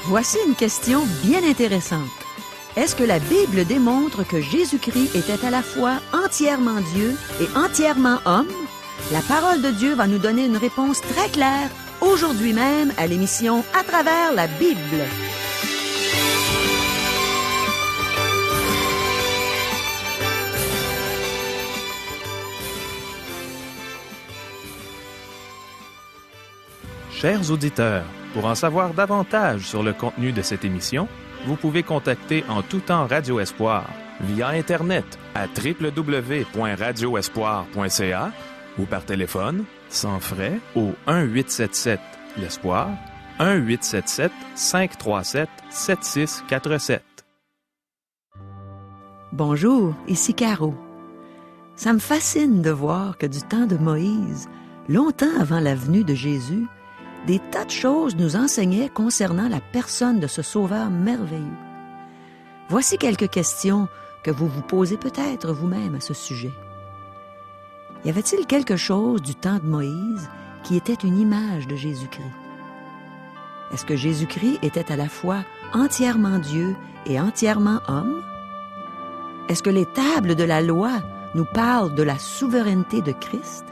Voici une question bien intéressante. Est-ce que la Bible démontre que Jésus-Christ était à la fois entièrement Dieu et entièrement homme? La parole de Dieu va nous donner une réponse très claire aujourd'hui même à l'émission À travers la Bible. Chers auditeurs, pour en savoir davantage sur le contenu de cette émission, vous pouvez contacter en tout temps Radio Espoir via Internet à www.radioespoir.ca ou par téléphone, sans frais, au 1-877-l'Espoir, 1-877-537-7647. Bonjour, ici Caro. Ça me fascine de voir que du temps de Moïse, longtemps avant la venue de Jésus, des tas de choses nous enseignaient concernant la personne de ce Sauveur merveilleux. Voici quelques questions que vous vous posez peut-être vous-même à ce sujet. Y avait-il quelque chose du temps de Moïse qui était une image de Jésus-Christ? Est-ce que Jésus-Christ était à la fois entièrement Dieu et entièrement homme? Est-ce que les tables de la loi nous parlent de la souveraineté de Christ?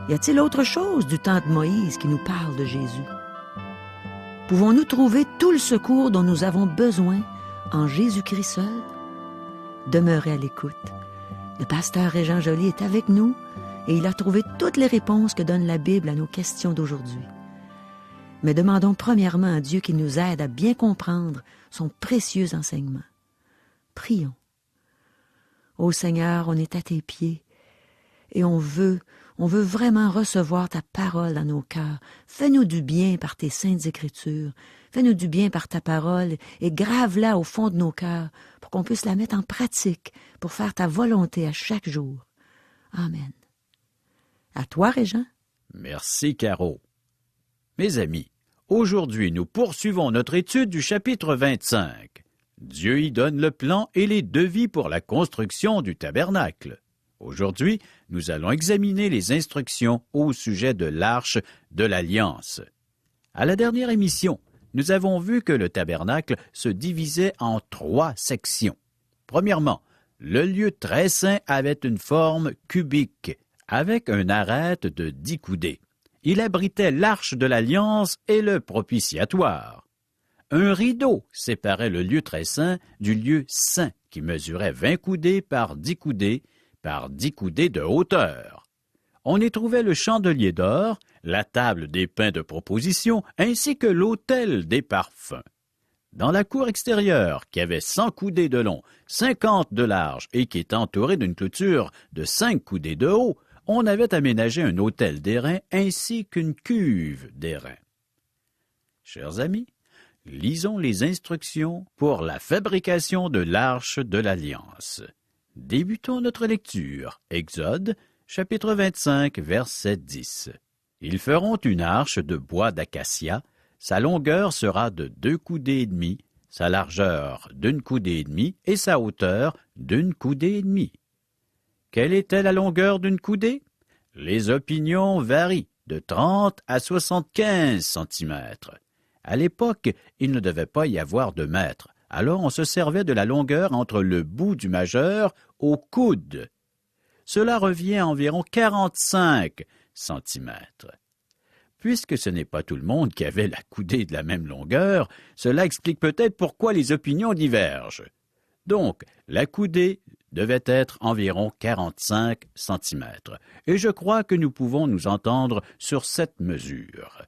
Y a-t-il autre chose du temps de Moïse qui nous parle de Jésus? Pouvons-nous trouver tout le secours dont nous avons besoin en Jésus-Christ seul? Demeurez à l'écoute. Le pasteur Régent Joly est avec nous et il a trouvé toutes les réponses que donne la Bible à nos questions d'aujourd'hui. Mais demandons premièrement à Dieu qu'il nous aide à bien comprendre son précieux enseignement. Prions. Ô Seigneur, on est à tes pieds et on veut vraiment recevoir ta parole dans nos cœurs. Fais-nous du bien par tes saintes Écritures. Fais-nous du bien par ta parole et grave-la au fond de nos cœurs pour qu'on puisse la mettre en pratique pour faire ta volonté à chaque jour. Amen. À toi, Régent. Merci, Caro. Mes amis, aujourd'hui, nous poursuivons notre étude du chapitre 25. Dieu y donne le plan et les devis pour la construction du tabernacle. Aujourd'hui, nous allons examiner les instructions au sujet de l'Arche de l'Alliance. À la dernière émission, nous avons vu que le tabernacle se divisait en 3 sections. Premièrement, le lieu très saint avait une forme cubique, avec un arête de 10 coudées. Il abritait l'Arche de l'Alliance et le propitiatoire. Un rideau séparait le lieu très saint du lieu saint, qui mesurait 20 coudées par 10 coudées, par 10 coudées de hauteur. On y trouvait le chandelier d'or, la table des pains de proposition, ainsi que l'autel des parfums. Dans la cour extérieure, qui avait 100 coudées de long, 50 de large et qui était entourée d'une clôture de 5 coudées de haut, on avait aménagé un autel d'airain ainsi qu'une cuve d'airain. Chers amis, lisons les instructions pour la fabrication de l'Arche de l'Alliance. Débutons notre lecture. Exode, chapitre 25, verset 10. Ils feront une arche de bois d'acacia. Sa longueur sera de 2 coudées et demie, sa largeur d'1 coudée et demie et sa hauteur d'1 coudée et demie. Quelle était la longueur d'une coudée? Les opinions varient de 30 à 75 cm. À l'époque, il ne devait pas y avoir de mètre. Alors on se servait de la longueur entre le bout du majeur au coude. Cela revient à environ 45 cm. Puisque ce n'est pas tout le monde qui avait la coudée de la même longueur, cela explique peut-être pourquoi les opinions divergent. Donc, la coudée devait être environ 45 cm. Et je crois que nous pouvons nous entendre sur cette mesure.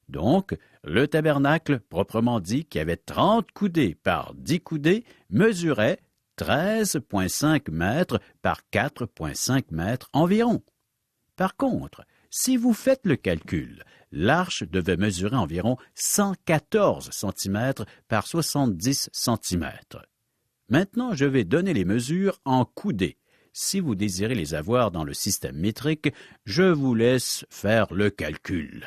Donc, le tabernacle, proprement dit, qui avait 30 coudées par 10 coudées, mesurait 13,5 mètres par 4,5 mètres environ. Par contre, si vous faites le calcul, l'arche devait mesurer environ 114 cm par 70 cm. Maintenant, je vais donner les mesures en coudées. Si vous désirez les avoir dans le système métrique, je vous laisse faire le calcul.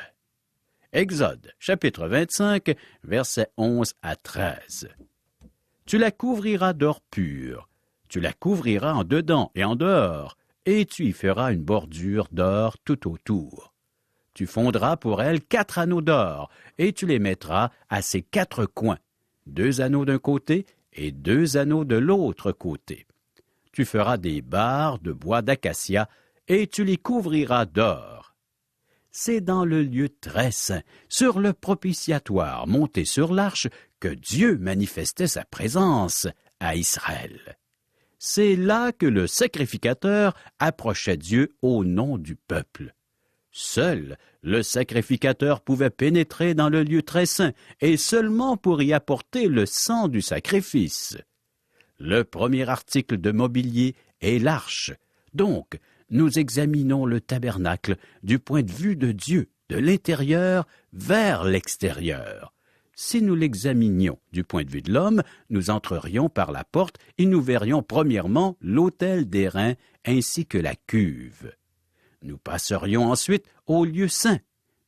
Exode, chapitre 25, versets 11 à 13. Tu la couvriras d'or pur, tu la couvriras en dedans et en dehors, et tu y feras une bordure d'or tout autour. Tu fondras pour elle 4 anneaux d'or, et tu les mettras à ses 4 coins, 2 anneaux d'un côté et 2 anneaux de l'autre côté. Tu feras des barres de bois d'acacia, et tu les couvriras d'or. C'est dans le lieu très saint, sur le propitiatoire monté sur l'arche, que Dieu manifestait sa présence à Israël. C'est là que le sacrificateur approchait Dieu au nom du peuple. Seul le sacrificateur pouvait pénétrer dans le lieu très saint, et seulement pour y apporter le sang du sacrifice. Le premier article de mobilier est l'arche. Donc, nous examinons le tabernacle du point de vue de Dieu, de l'intérieur vers l'extérieur. Si nous l'examinions du point de vue de l'homme, nous entrerions par la porte et nous verrions premièrement l'autel d'airain ainsi que la cuve. Nous passerions ensuite au lieu saint,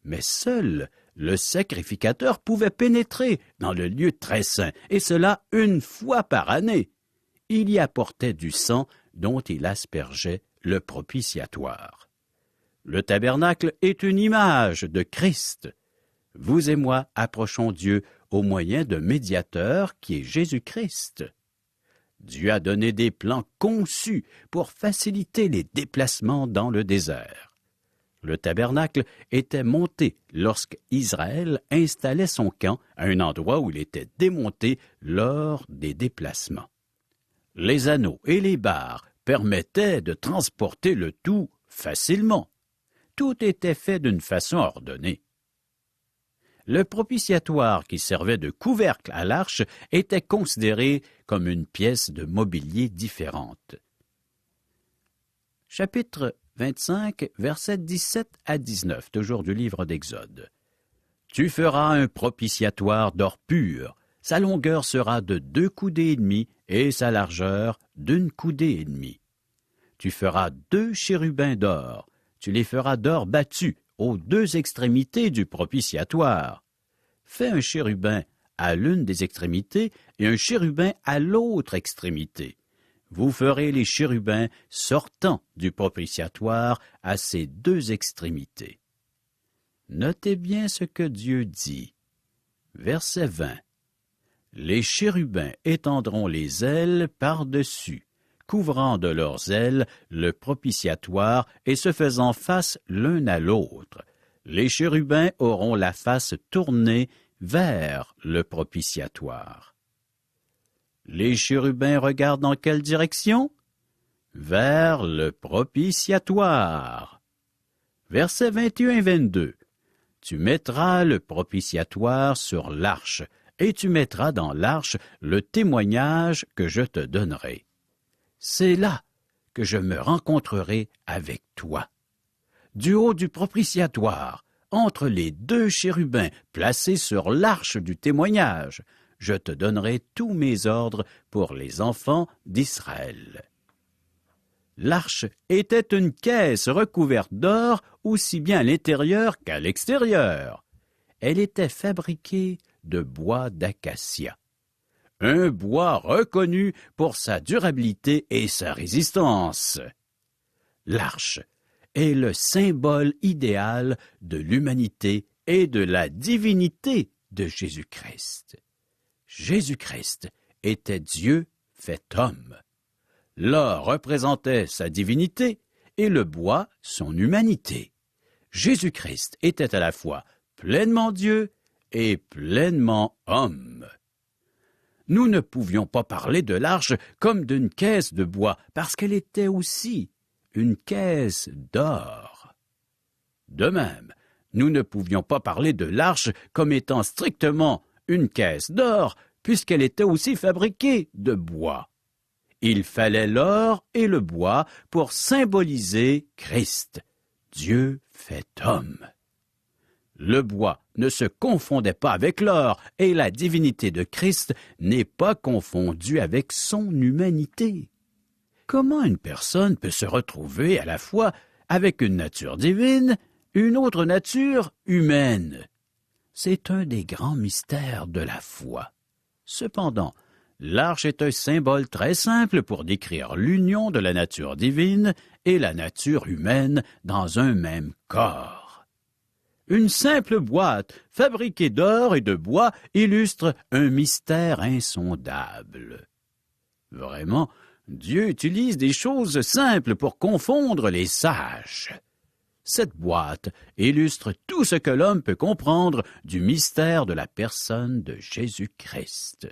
mais seul le sacrificateur pouvait pénétrer dans le lieu très saint, et cela 1 fois par année. Il y apportait du sang dont il aspergeait le propitiatoire. Le tabernacle est une image de Christ. Vous et moi approchons Dieu au moyen d'un médiateur qui est Jésus-Christ. Dieu a donné des plans conçus pour faciliter les déplacements dans le désert. Le tabernacle était monté lorsqu'Israël installait son camp à un endroit où il était démonté lors des déplacements. Les anneaux et les barres permettaient de transporter le tout facilement. Tout était fait d'une façon ordonnée. Le propitiatoire qui servait de couvercle à l'arche était considéré comme une pièce de mobilier différente. Chapitre 25, versets 17 à 19, toujours du livre d'Exode. Tu feras un propitiatoire d'or pur. Sa longueur sera de 2 coudées et demie et sa largeur d'1 coudée et demie. Tu feras 2 chérubins d'or. Tu les feras d'or battu aux 2 extrémités du propitiatoire. Fais un chérubin à l'une des extrémités et un chérubin à l'autre extrémité. Vous ferez les chérubins sortant du propitiatoire à ces 2 extrémités. Notez bien ce que Dieu dit. Verset 20. Les chérubins étendront les ailes par-dessus, couvrant de leurs ailes le propitiatoire et se faisant face l'un à l'autre. Les chérubins auront la face tournée vers le propitiatoire. Les chérubins regardent dans quelle direction? Vers le propitiatoire. Versets 21 et 22. Tu mettras le propitiatoire sur l'arche, et tu mettras dans l'arche le témoignage que je te donnerai. C'est là que je me rencontrerai avec toi. Du haut du propitiatoire, entre les 2 chérubins placés sur l'arche du témoignage, je te donnerai tous mes ordres pour les enfants d'Israël. L'arche était une caisse recouverte d'or aussi bien à l'intérieur qu'à l'extérieur. Elle était fabriquée de bois d'acacia. Un bois reconnu pour sa durabilité et sa résistance. L'arche est le symbole idéal de l'humanité et de la divinité de Jésus-Christ. Jésus-Christ était Dieu fait homme. L'or représentait sa divinité et le bois son humanité. Jésus-Christ était à la fois pleinement Dieu et pleinement homme. Nous ne pouvions pas parler de l'arche comme d'une caisse de bois, parce qu'elle était aussi une caisse d'or. De même, nous ne pouvions pas parler de l'arche comme étant strictement une caisse d'or, puisqu'elle était aussi fabriquée de bois. Il fallait l'or et le bois pour symboliser Christ, Dieu fait homme. Le bois ne se confondait pas avec l'or, et la divinité de Christ n'est pas confondue avec son humanité. Comment une personne peut se retrouver à la fois avec une nature divine, une autre nature humaine? C'est un des grands mystères de la foi. Cependant, l'arche est un symbole très simple pour décrire l'union de la nature divine et la nature humaine dans un même corps. Une simple boîte fabriquée d'or et de bois illustre un mystère insondable. Vraiment, Dieu utilise des choses simples pour confondre les sages. Cette boîte illustre tout ce que l'homme peut comprendre du mystère de la personne de Jésus-Christ.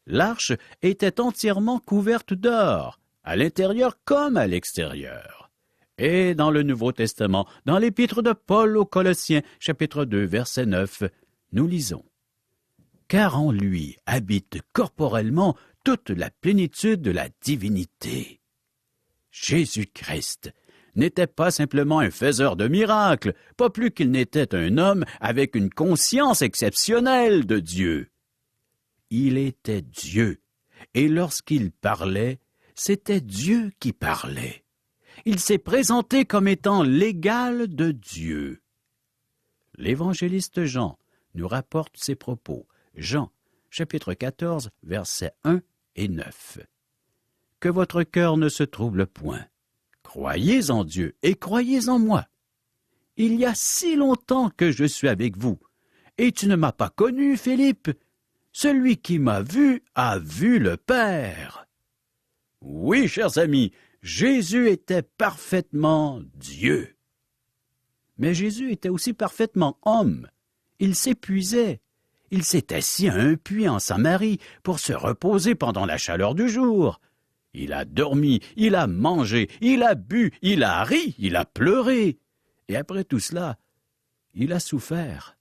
L'arche était entièrement couverte d'or, à l'intérieur comme à l'extérieur. Et dans le Nouveau Testament, dans l'épître de Paul aux Colossiens, chapitre 2, verset 9, nous lisons « Car en lui habite corporellement toute la plénitude de la divinité. » Jésus-Christ n'était pas simplement un faiseur de miracles, pas plus qu'il n'était un homme avec une conscience exceptionnelle de Dieu. Il était Dieu, et lorsqu'il parlait, c'était Dieu qui parlait. Il s'est présenté comme étant l'égal de Dieu. L'évangéliste Jean nous rapporte ces propos. Jean, chapitre 14, versets 1 et 9. « Que votre cœur ne se trouble point. Croyez en Dieu et croyez en moi. Il y a si longtemps que je suis avec vous, et tu ne m'as pas connu, Philippe. Celui qui m'a vu a vu le Père. » Oui, chers amis, Jésus était parfaitement Dieu. Mais Jésus était aussi parfaitement homme. Il s'épuisait. Il s'est assis à un puits en Samarie pour se reposer pendant la chaleur du jour. Il a dormi, il a mangé, il a bu, il a ri, il a pleuré. Et après tout cela, il a souffert.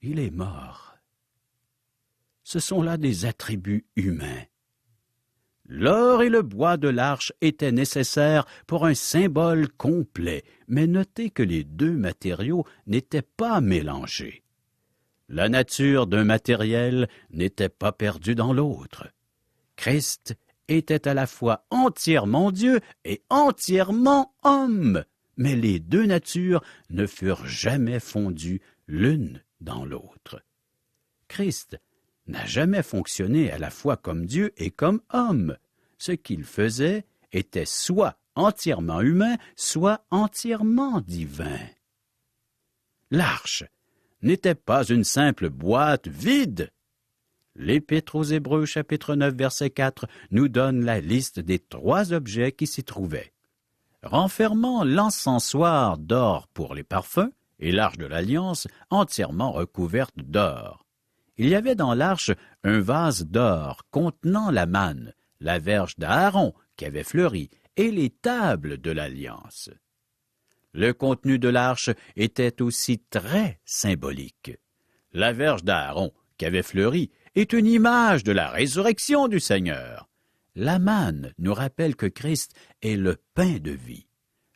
Il est mort. Ce sont là des attributs humains. L'or et le bois de l'arche étaient nécessaires pour un symbole complet, mais notez que les deux matériaux n'étaient pas mélangés. La nature d'un matériel n'était pas perdue dans l'autre. Christ était à la fois entièrement Dieu et entièrement homme, mais les deux natures ne furent jamais fondues l'une dans l'autre. Christ n'a jamais fonctionné à la fois comme Dieu et comme homme. Ce qu'il faisait était soit entièrement humain, soit entièrement divin. L'arche n'était pas une simple boîte vide. L'Épître aux Hébreux, chapitre 9, verset 4, nous donne la liste des 3 objets qui s'y trouvaient. Renfermant l'encensoir d'or pour les parfums et l'arche de l'Alliance entièrement recouverte d'or. Il y avait dans l'arche un vase d'or contenant la manne, la verge d'Aaron qui avait fleuri et les tables de l'Alliance. Le contenu de l'arche était aussi très symbolique. La verge d'Aaron qui avait fleuri est une image de la résurrection du Seigneur. La manne nous rappelle que Christ est le pain de vie.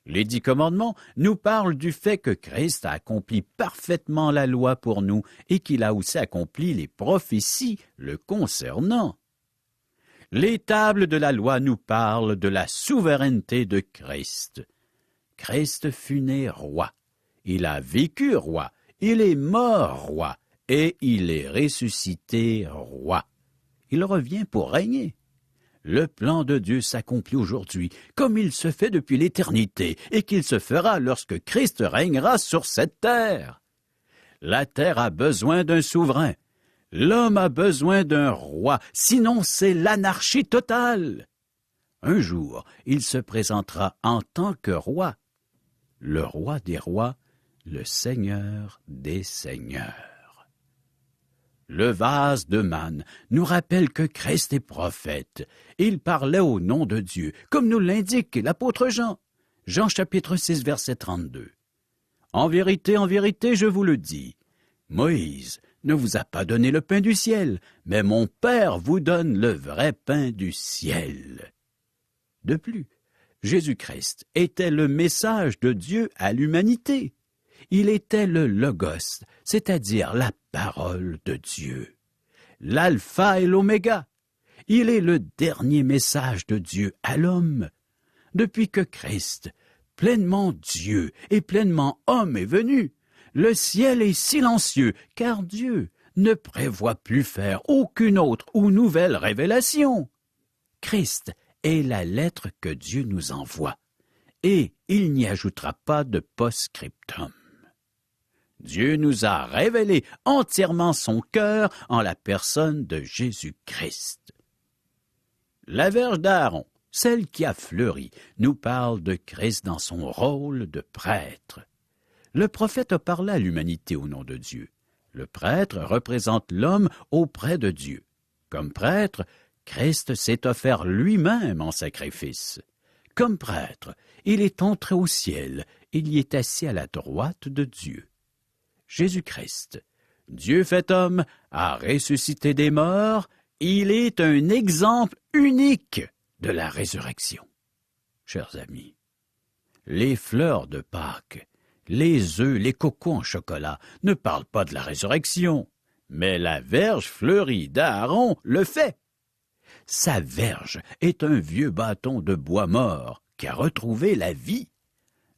Les 10 commandements nous parlent du fait que Christ a accompli parfaitement la loi pour nous et qu'il a aussi accompli les prophéties le concernant. Les tables de la loi nous parlent de la souveraineté de Christ. Christ fut né roi. Il a vécu roi. Il est mort roi. Et il est ressuscité roi. Il revient pour régner. Le plan de Dieu s'accomplit aujourd'hui, comme il se fait depuis l'éternité, et qu'il se fera lorsque Christ régnera sur cette terre. La terre a besoin d'un souverain. L'homme a besoin d'un roi, sinon c'est l'anarchie totale. Un jour, il se présentera en tant que roi, le roi des rois, le Seigneur des seigneurs. Le vase de manne nous rappelle que Christ est prophète. Il parlait au nom de Dieu, comme nous l'indique l'apôtre Jean. Jean chapitre 6, verset 32. « En vérité, je vous le dis, Moïse ne vous a pas donné le pain du ciel, mais mon Père vous donne le vrai pain du ciel. » De plus, Jésus-Christ était le message de Dieu à l'humanité. Il était le Logos, c'est-à-dire la parole de Dieu. L'alpha et l'oméga. Il est le dernier message de Dieu à l'homme. Depuis que Christ, pleinement Dieu et pleinement homme, est venu, le ciel est silencieux, car Dieu ne prévoit plus faire aucune autre ou nouvelle révélation. Christ est la lettre que Dieu nous envoie, et il n'y ajoutera pas de post-scriptum. Dieu nous a révélé entièrement son cœur en la personne de Jésus-Christ. La verge d'Aaron, celle qui a fleuri, nous parle de Christ dans son rôle de prêtre. Le prophète a parlé à l'humanité au nom de Dieu. Le prêtre représente l'homme auprès de Dieu. Comme prêtre, Christ s'est offert lui-même en sacrifice. Comme prêtre, il est entré au ciel, il y est assis à la droite de Dieu. Jésus-Christ, Dieu fait homme, a ressuscité des morts, il est un exemple unique de la résurrection. Chers amis, les fleurs de Pâques, les œufs, les cocos en chocolat ne parlent pas de la résurrection, mais la verge fleurie d'Aaron le fait. Sa verge est un vieux bâton de bois mort qui a retrouvé la vie.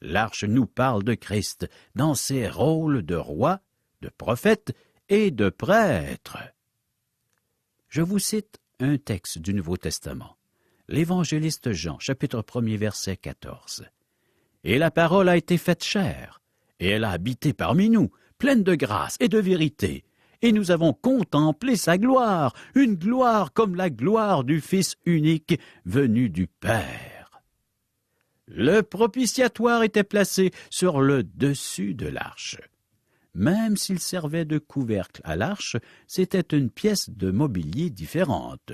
L'arche nous parle de Christ dans ses rôles de roi, de prophète et de prêtre. Je vous cite un texte du Nouveau Testament, l'Évangéliste Jean, chapitre 1er, verset 14. « Et la parole a été faite chair, et elle a habité parmi nous, pleine de grâce et de vérité. Et nous avons contemplé sa gloire, une gloire comme la gloire du Fils unique venu du Père. » Le propitiatoire était placé sur le dessus de l'arche. Même s'il servait de couvercle à l'arche, c'était une pièce de mobilier différente.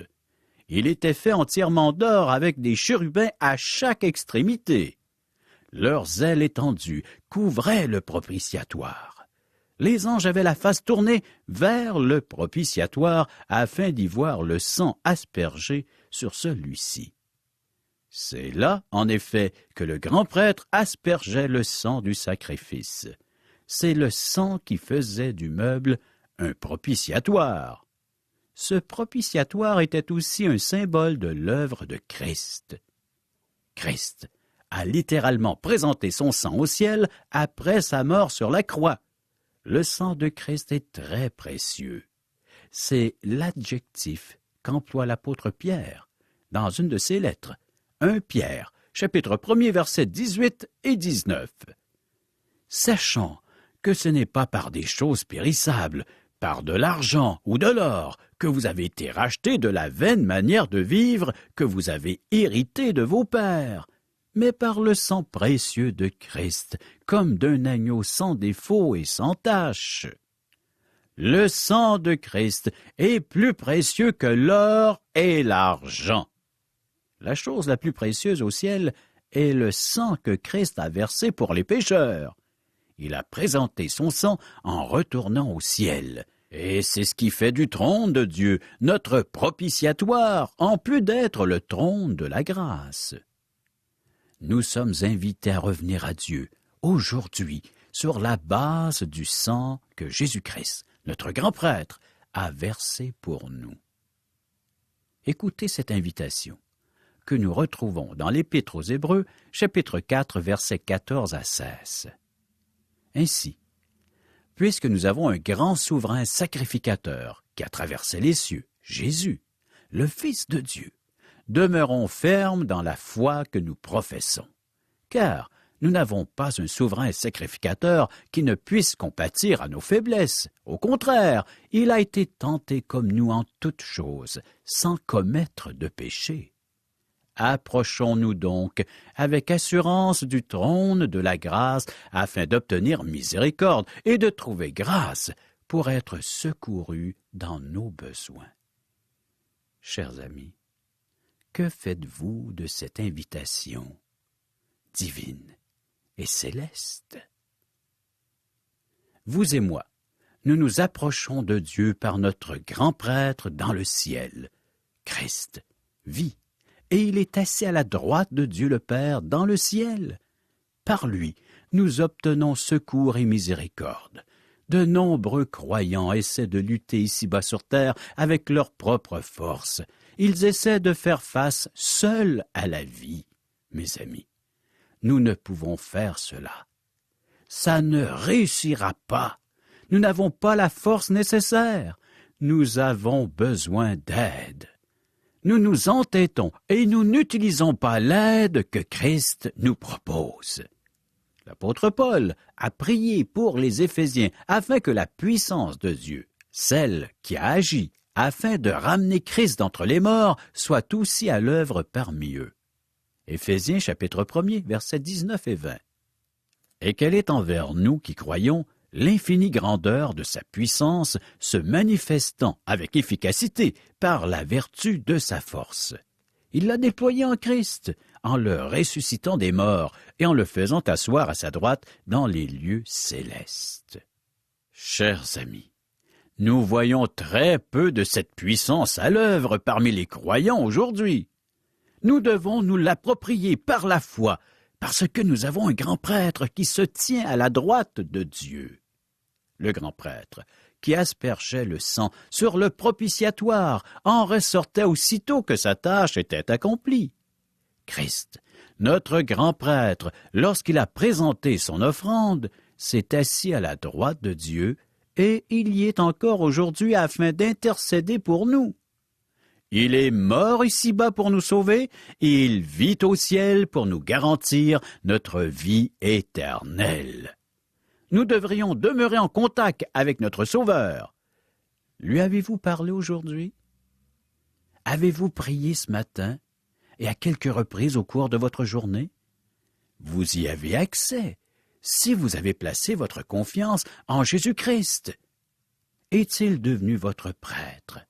Il était fait entièrement d'or avec des chérubins à chaque extrémité. Leurs ailes étendues couvraient le propitiatoire. Les anges avaient la face tournée vers le propitiatoire afin d'y voir le sang aspergé sur celui-ci. C'est là, en effet, que le grand prêtre aspergeait le sang du sacrifice. C'est le sang qui faisait du meuble un propitiatoire. Ce propitiatoire était aussi un symbole de l'œuvre de Christ. Christ a littéralement présenté son sang au ciel après sa mort sur la croix. Le sang de Christ est très précieux. C'est l'adjectif qu'emploie l'apôtre Pierre dans une de ses lettres. 1 Pierre, chapitre 1er, versets 18 et 19. Sachant que ce n'est pas par des choses périssables, par de l'argent ou de l'or, que vous avez été rachetés de la vaine manière de vivre que vous avez hérité de vos pères, mais par le sang précieux de Christ, comme d'un agneau sans défaut et sans tache. Le sang de Christ est plus précieux que l'or et l'argent. La chose la plus précieuse au ciel est le sang que Christ a versé pour les pécheurs. Il a présenté son sang en retournant au ciel. Et c'est ce qui fait du trône de Dieu notre propitiatoire, en plus d'être le trône de la grâce. Nous sommes invités à revenir à Dieu, aujourd'hui, sur la base du sang que Jésus-Christ, notre grand prêtre, a versé pour nous. Écoutez cette invitation que nous retrouvons dans l'Épître aux Hébreux, chapitre 4, versets 14 à 16. Ainsi, puisque nous avons un grand souverain sacrificateur qui a traversé les cieux, Jésus, le Fils de Dieu, demeurons fermes dans la foi que nous professons. Car nous n'avons pas un souverain sacrificateur qui ne puisse compatir à nos faiblesses. Au contraire, il a été tenté comme nous en toutes choses, sans commettre de péché. Approchons-nous donc avec assurance du trône de la grâce afin d'obtenir miséricorde et de trouver grâce pour être secourus dans nos besoins. Chers amis, que faites-vous de cette invitation divine et céleste? Vous et moi, nous nous approchons de Dieu par notre grand prêtre dans le ciel. Christ vit. Et il est assis à la droite de Dieu le Père dans le ciel. Par lui, nous obtenons secours et miséricorde. De nombreux croyants essaient de lutter ici-bas sur terre avec leur propre force. Ils essaient de faire face seuls à la vie. Mes amis, nous ne pouvons faire cela. Ça ne réussira pas. Nous n'avons pas la force nécessaire. Nous avons besoin d'aide. Nous nous entêtons et nous n'utilisons pas l'aide que Christ nous propose. L'apôtre Paul a prié pour les Éphésiens afin que la puissance de Dieu, celle qui a agi afin de ramener Christ d'entre les morts, soit aussi à l'œuvre parmi eux. Éphésiens chapitre 1er, versets 19 et 20. Et qu'elle est envers nous qui croyons l'infinie grandeur de sa puissance se manifestant avec efficacité par la vertu de sa force. Il l'a déployée en Christ, en le ressuscitant des morts et en le faisant asseoir à sa droite dans les lieux célestes. Chers amis, nous voyons très peu de cette puissance à l'œuvre parmi les croyants aujourd'hui. Nous devons nous l'approprier par la foi, parce que nous avons un grand prêtre qui se tient à la droite de Dieu. Le grand prêtre, qui aspergeait le sang sur le propitiatoire, en ressortait aussitôt que sa tâche était accomplie. Christ, notre grand prêtre, lorsqu'il a présenté son offrande, s'est assis à la droite de Dieu, et il y est encore aujourd'hui afin d'intercéder pour nous. Il est mort ici-bas pour nous sauver, et il vit au ciel pour nous garantir notre vie éternelle. Nous devrions demeurer en contact avec notre Sauveur. Lui avez-vous parlé aujourd'hui? Avez-vous prié ce matin et à quelques reprises au cours de votre journée? Vous y avez accès si vous avez placé votre confiance en Jésus-Christ. Est-il devenu votre prêtre?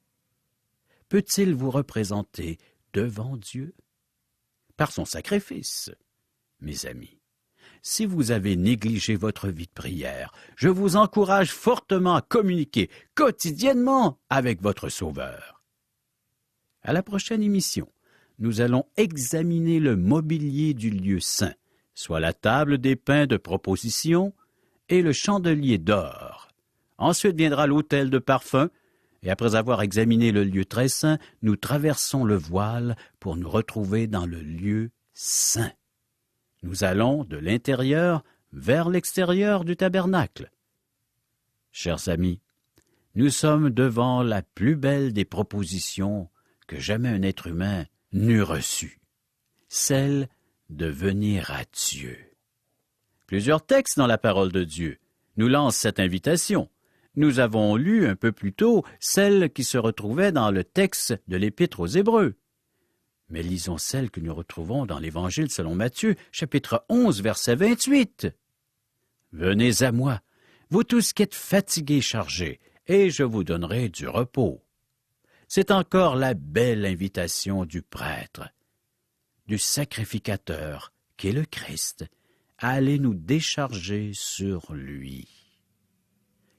Peut-il vous représenter devant Dieu? Par son sacrifice, mes amis. Si vous avez négligé votre vie de prière, je vous encourage fortement à communiquer quotidiennement avec votre Sauveur. À la prochaine émission, nous allons examiner le mobilier du lieu saint, soit la table des pains de proposition et le chandelier d'or. Ensuite viendra l'autel de parfum, et après avoir examiné le lieu très saint, nous traversons le voile pour nous retrouver dans le lieu saint. Nous allons de l'intérieur vers l'extérieur du tabernacle. Chers amis, nous sommes devant la plus belle des propositions que jamais un être humain n'eût reçue, celle de venir à Dieu. Plusieurs textes dans la parole de Dieu nous lancent cette invitation. Nous avons lu un peu plus tôt celle qui se retrouvait dans le texte de l'Épître aux Hébreux. Mais lisons celle que nous retrouvons dans l'Évangile selon Matthieu, chapitre 11, verset 28. « Venez à moi, vous tous qui êtes fatigués et chargés, et je vous donnerai du repos. » C'est encore la belle invitation du prêtre, du sacrificateur, qui est le Christ, à aller nous décharger sur lui.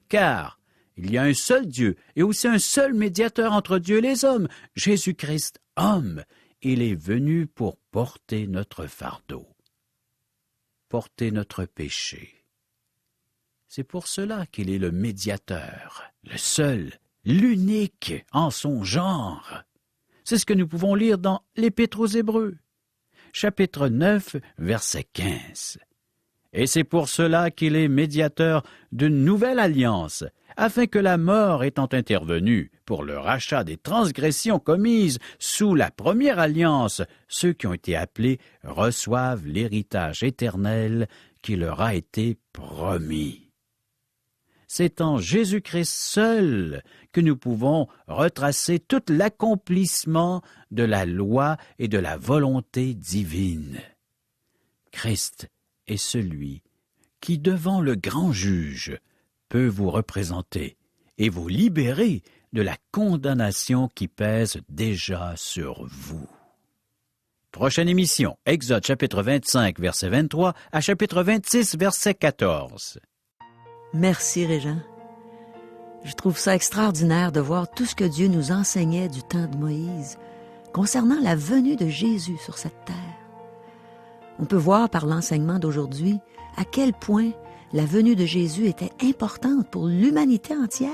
Car il y a un seul Dieu et aussi un seul médiateur entre Dieu et les hommes, Jésus-Christ, homme. Il est venu pour porter notre fardeau, porter notre péché. C'est pour cela qu'il est le médiateur, le seul, l'unique en son genre. C'est ce que nous pouvons lire dans l'Épître aux Hébreux, chapitre 9, verset 15. Et c'est pour cela qu'il est médiateur d'une nouvelle alliance, afin que la mort étant intervenue pour le rachat des transgressions commises sous la première alliance, ceux qui ont été appelés reçoivent l'héritage éternel qui leur a été promis. C'est en Jésus-Christ seul que nous pouvons retracer tout l'accomplissement de la loi et de la volonté divine. Christ est celui qui, devant le grand juge, peut vous représenter et vous libérer de la condamnation qui pèse déjà sur vous. Prochaine émission, Exode chapitre 25, verset 23 à chapitre 26, verset 14. Merci, Régent. Je trouve ça extraordinaire de voir tout ce que Dieu nous enseignait du temps de Moïse concernant la venue de Jésus sur cette terre. On peut voir par l'enseignement d'aujourd'hui à quel point la venue de Jésus était importante pour l'humanité entière.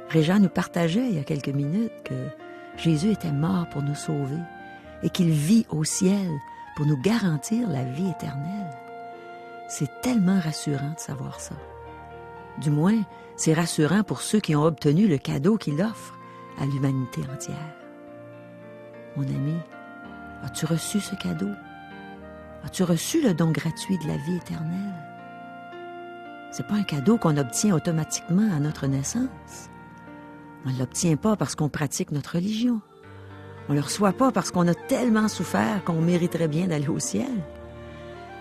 Régent nous partageait il y a quelques minutes que Jésus était mort pour nous sauver et qu'il vit au ciel pour nous garantir la vie éternelle. C'est tellement rassurant de savoir ça. Du moins, c'est rassurant pour ceux qui ont obtenu le cadeau qu'il offre à l'humanité entière. Mon ami, as-tu reçu ce cadeau? As-tu reçu le don gratuit de la vie éternelle? C'est pas un cadeau qu'on obtient automatiquement à notre naissance. On ne l'obtient pas parce qu'on pratique notre religion. On ne le reçoit pas parce qu'on a tellement souffert qu'on mériterait bien d'aller au ciel.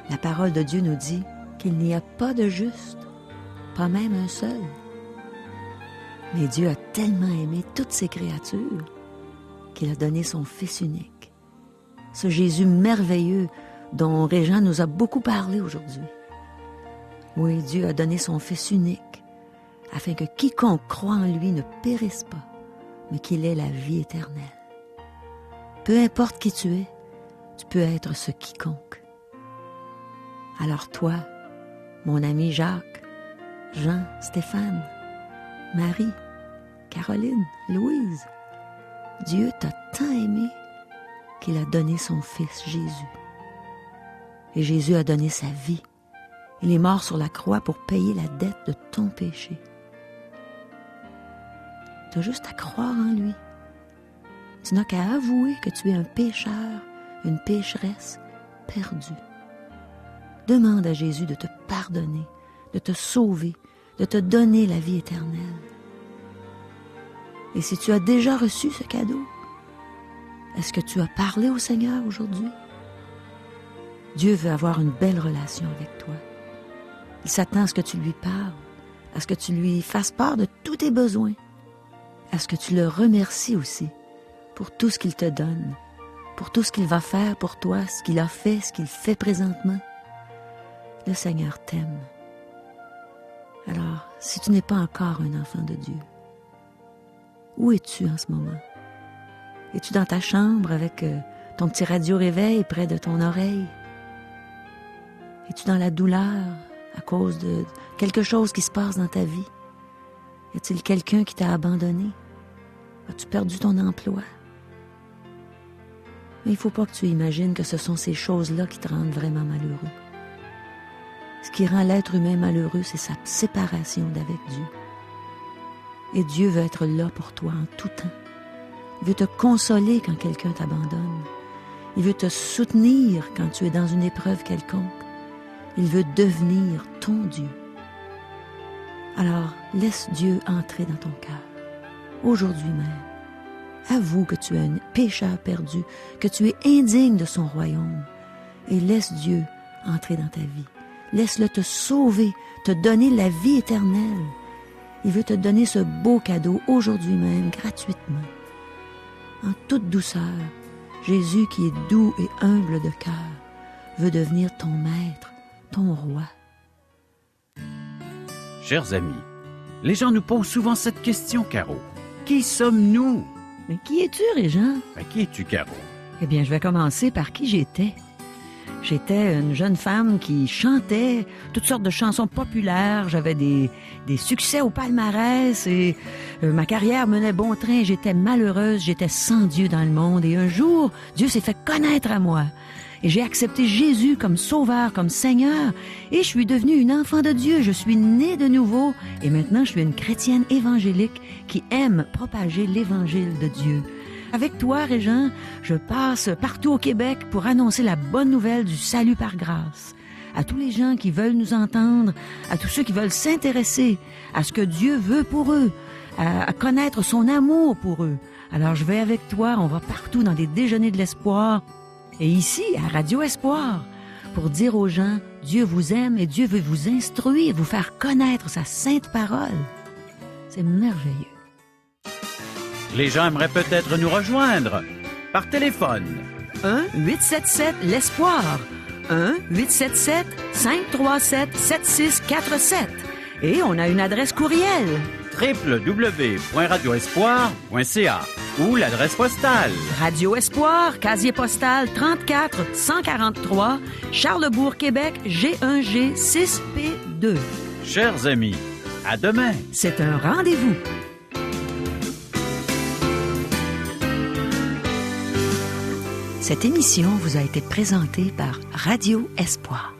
La parole de Dieu nous dit qu'il n'y a pas de juste, pas même un seul. Mais Dieu a tellement aimé toutes ses créatures qu'il a donné son Fils unique. Ce Jésus merveilleux dont Régent nous a beaucoup parlé aujourd'hui. Oui, Dieu a donné son Fils unique afin que quiconque croit en lui ne périsse pas, mais qu'il ait la vie éternelle. Peu importe qui tu es, tu peux être ce quiconque. Alors toi, mon ami Jacques, Jean, Stéphane, Marie, Caroline, Louise, Dieu t'a tant aimé qu'il a donné son Fils Jésus. Et Jésus a donné sa vie. Il est mort sur la croix pour payer la dette de ton péché. Tu as juste à croire en lui. Tu n'as qu'à avouer que tu es un pécheur, une pécheresse perdue. Demande à Jésus de te pardonner, de te sauver, de te donner la vie éternelle. Et si tu as déjà reçu ce cadeau, est-ce que tu as parlé au Seigneur aujourd'hui? Dieu veut avoir une belle relation avec toi. Il s'attend à ce que tu lui parles, à ce que tu lui fasses part de tous tes besoins, à ce que tu le remercies aussi pour tout ce qu'il te donne, pour tout ce qu'il va faire pour toi, ce qu'il a fait, ce qu'il fait présentement. Le Seigneur t'aime. Alors, si tu n'es pas encore un enfant de Dieu, où es-tu en ce moment? Es-tu dans ta chambre avec ton petit radio-réveil près de ton oreille? Es-tu dans la douleur à cause de quelque chose qui se passe dans ta vie? Y a-t-il quelqu'un qui t'a abandonné? As-tu perdu ton emploi? Mais il ne faut pas que tu imagines que ce sont ces choses-là qui te rendent vraiment malheureux. Ce qui rend l'être humain malheureux, c'est sa séparation d'avec Dieu. Et Dieu veut être là pour toi en tout temps. Il veut te consoler quand quelqu'un t'abandonne. Il veut te soutenir quand tu es dans une épreuve quelconque. Il veut devenir ton Dieu. Alors, laisse Dieu entrer dans ton cœur, aujourd'hui même. Avoue que tu es un pécheur perdu, que tu es indigne de son royaume. Et laisse Dieu entrer dans ta vie. Laisse-le te sauver, te donner la vie éternelle. Il veut te donner ce beau cadeau aujourd'hui même, gratuitement. En toute douceur, Jésus, qui est doux et humble de cœur, veut devenir ton maître, ton roi. Chers amis, les gens nous posent souvent cette question, Caro. Qui sommes-nous? Mais qui es-tu, Régent? Qui es-tu, Caro? Eh bien, je vais commencer par qui j'étais. J'étais une jeune femme qui chantait toutes sortes de chansons populaires. J'avais des succès au palmarès et ma carrière menait bon train. J'étais malheureuse, j'étais sans Dieu dans le monde. Et un jour, Dieu s'est fait connaître à moi. Et j'ai accepté Jésus comme sauveur, comme Seigneur. Et je suis devenue une enfant de Dieu. Je suis née de nouveau. Et maintenant, je suis une chrétienne évangélique qui aime propager l'évangile de Dieu. Avec toi, Régent, je passe partout au Québec pour annoncer la bonne nouvelle du salut par grâce. À tous les gens qui veulent nous entendre, à tous ceux qui veulent s'intéresser à ce que Dieu veut pour eux, à connaître son amour pour eux. Alors je vais avec toi, on va partout dans des déjeuners de l'espoir. Et ici, à Radio Espoir, pour dire aux gens, Dieu vous aime et Dieu veut vous instruire, vous faire connaître sa sainte parole. C'est merveilleux. Les gens aimeraient peut-être nous rejoindre par téléphone. 1-877-l'Espoir. 1-877-537-7647. Et on a une adresse courriel. www.radioespoir.ca ou l'adresse postale. Radio Espoir, casier postal 34 143, Charlesbourg, Québec, G1G 6P2. Chers amis, à demain. C'est un rendez-vous. Cette émission vous a été présentée par Radio Espoir.